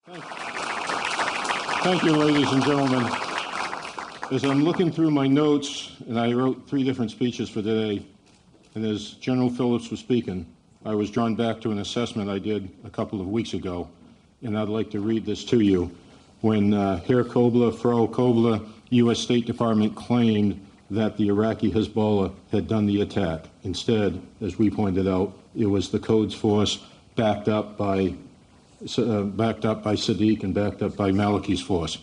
Thank you, ladies and gentlemen. As I'm looking through my notes, and I wrote 3 different speeches for today, and as General Phillips was speaking, I was drawn back to an assessment I did a couple of weeks ago, and I'd like to read this to you. When Herr Kobler, Frau Kobler, U.S. State Department claimed that the Iraqi Hezbollah had done the attack. Instead, as we pointed out, it was the Quds Force backed up by Sadiq and backed up by Maliki's force.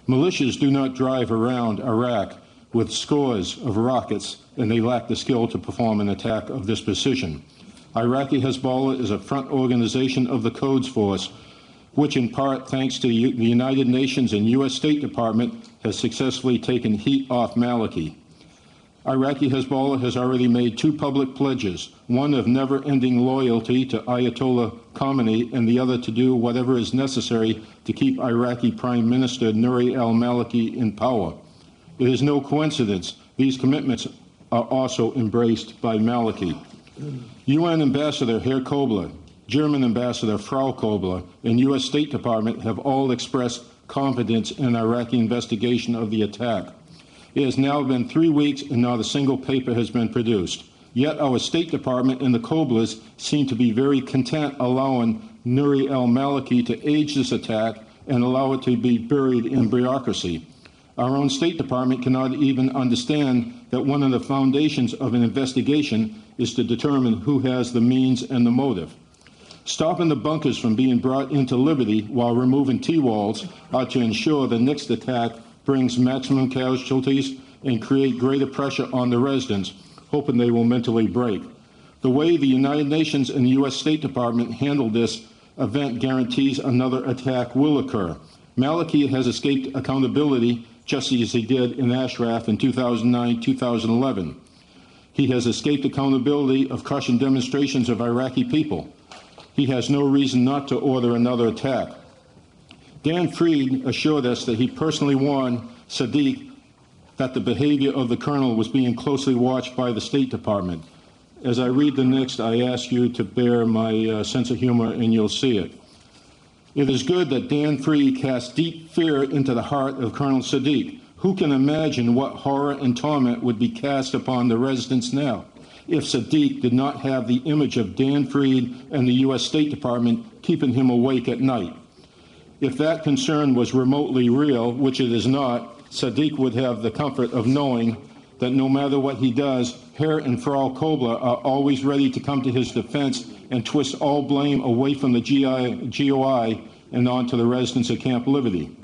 Militias do not drive around Iraq with scores of rockets, and they lack the skill to perform an attack of this precision. Iraqi Hezbollah is a front organization of the Quds Force, which in part, thanks to the United Nations and U.S. State Department, has successfully taken heat off Maliki. Iraqi Hezbollah has already made 2 public pledges, one of never-ending loyalty to Ayatollah Khamenei and the other to do whatever is necessary to keep Iraqi Prime Minister Nouri al-Maliki in power. It is no coincidence these commitments are also embraced by Maliki. UN Ambassador Herr Kobler, German Ambassador Frau Kobler, and U.S. State Department have all expressed confidence in Iraqi investigation of the attack. It has now been 3 weeks and not a single paper has been produced. Yet our State Department and the Koblers seem to be very content allowing Nouri al-Maliki to age this attack and allow it to be buried in bureaucracy. Our own State Department cannot even understand that one of the foundations of an investigation is to determine who has the means and the motive. Stopping the bunkers from being brought into liberty while removing T-walls are to ensure the next attack brings maximum casualties and create greater pressure on the residents, hoping they will mentally break. The way the United Nations and the U.S. State Department handled this event guarantees another attack will occur. Maliki has escaped accountability just as he did in Ashraf in 2009-2011. He has escaped accountability of crushing demonstrations of Iraqi people. He has no reason not to order another attack. Dan Fried assured us that he personally warned Sadiq that the behavior of the colonel was being closely watched by the State Department. As I read the next, I ask you to bear my sense of humor, and you'll see it. It is good that Dan Fried cast deep fear into the heart of Colonel Sadiq. Who can imagine what horror and torment would be cast upon the residents now if Sadiq did not have the image of Dan Fried and the U.S. State Department keeping him awake at night? If that concern was remotely real, which it is not, Sadiq would have the comfort of knowing that no matter what he does, Herr and Frau Kobler are always ready to come to his defense and twist all blame away from the GOI and onto the residents of Camp Liberty.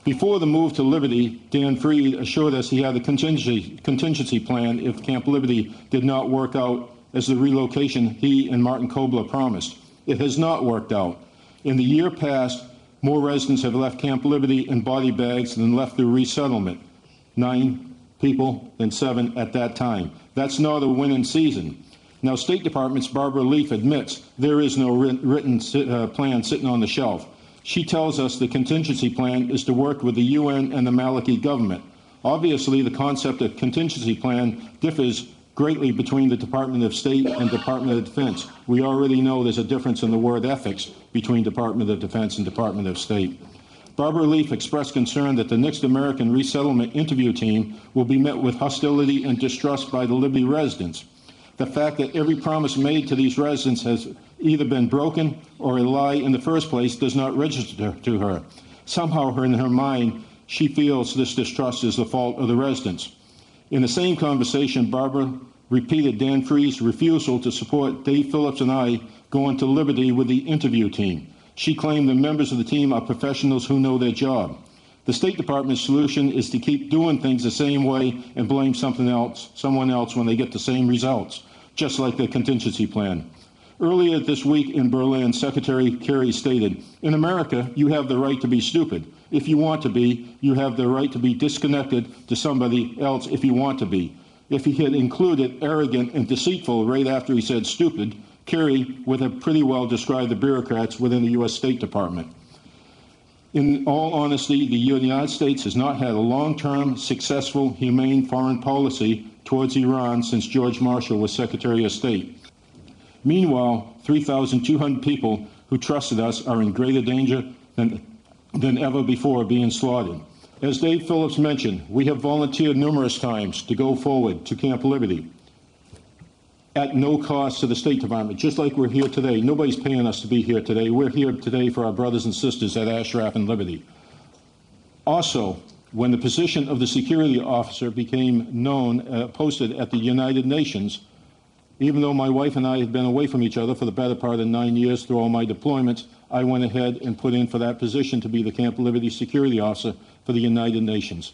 Before the move to Liberty, Dan Fried assured us he had a contingency plan if Camp Liberty did not work out as the relocation he and Martin Kobler promised. It has not worked out. In the year past, more residents have left Camp Liberty in body bags than left the resettlement. 9 people than 7 at that time. That's not a winning season. Now, State Department's Barbara Leaf admits there is no written plan sitting on the shelf. She tells us the contingency plan is to work with the UN and the Maliki government. Obviously, the concept of contingency plan differs greatly between the Department of State and Department of Defense. We already know there's a difference in the word ethics between Department of Defense and Department of State. Barbara Leaf expressed concern that the next American resettlement interview team will be met with hostility and distrust by the Liberty residents. The fact that every promise made to these residents has either been broken or a lie in the first place does not register to her. Somehow in her mind, she feels this distrust is the fault of the residents. In the same conversation, Barbara repeated Dan Fried's refusal to support Dave Phillips and I going to Liberty with the interview team. She claimed the members of the team are professionals who know their job. The State Department's solution is to keep doing things the same way and blame someone else when they get the same results, just like the contingency plan. Earlier this week in Berlin, Secretary Kerry stated, "In America, you have the right to be stupid. If you want to be, you have the right to be disconnected to somebody else if you want to be." If he had included arrogant and deceitful right after he said stupid, Kerry would have pretty well described the bureaucrats within the U.S. State Department. In all honesty, the United States has not had a long-term, successful, humane foreign policy towards Iran since George Marshall was Secretary of State. Meanwhile, 3,200 people who trusted us are in greater danger than ever before being slaughtered. As Dave Phillips mentioned, we have volunteered numerous times to go forward to Camp Liberty at no cost to the State Department, just like we're here today. Nobody's paying us to be here today. We're here today for our brothers and sisters at Ashraf and Liberty. Also, when the position of the security officer became known, posted at the United Nations, even though my wife and I had been away from each other for the better part of 9 years through all my deployments, I went ahead and put in for that position to be the Camp Liberty security officer for the United Nations.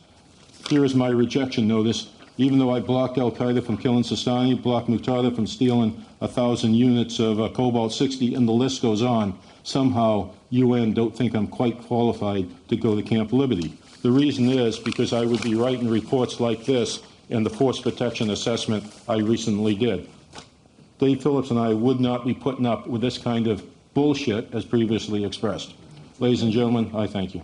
Here is my rejection notice. Even though I blocked al-Qaeda from killing Sistani, blocked Muqtada from stealing 1,000 units of Cobalt-60, and the list goes on, somehow UN don't think I'm quite qualified to go to Camp Liberty. The reason is because I would be writing reports like this and the force protection assessment I recently did. Dave Phillips and I would not be putting up with this kind of bullshit as previously expressed. Ladies and gentlemen, I thank you.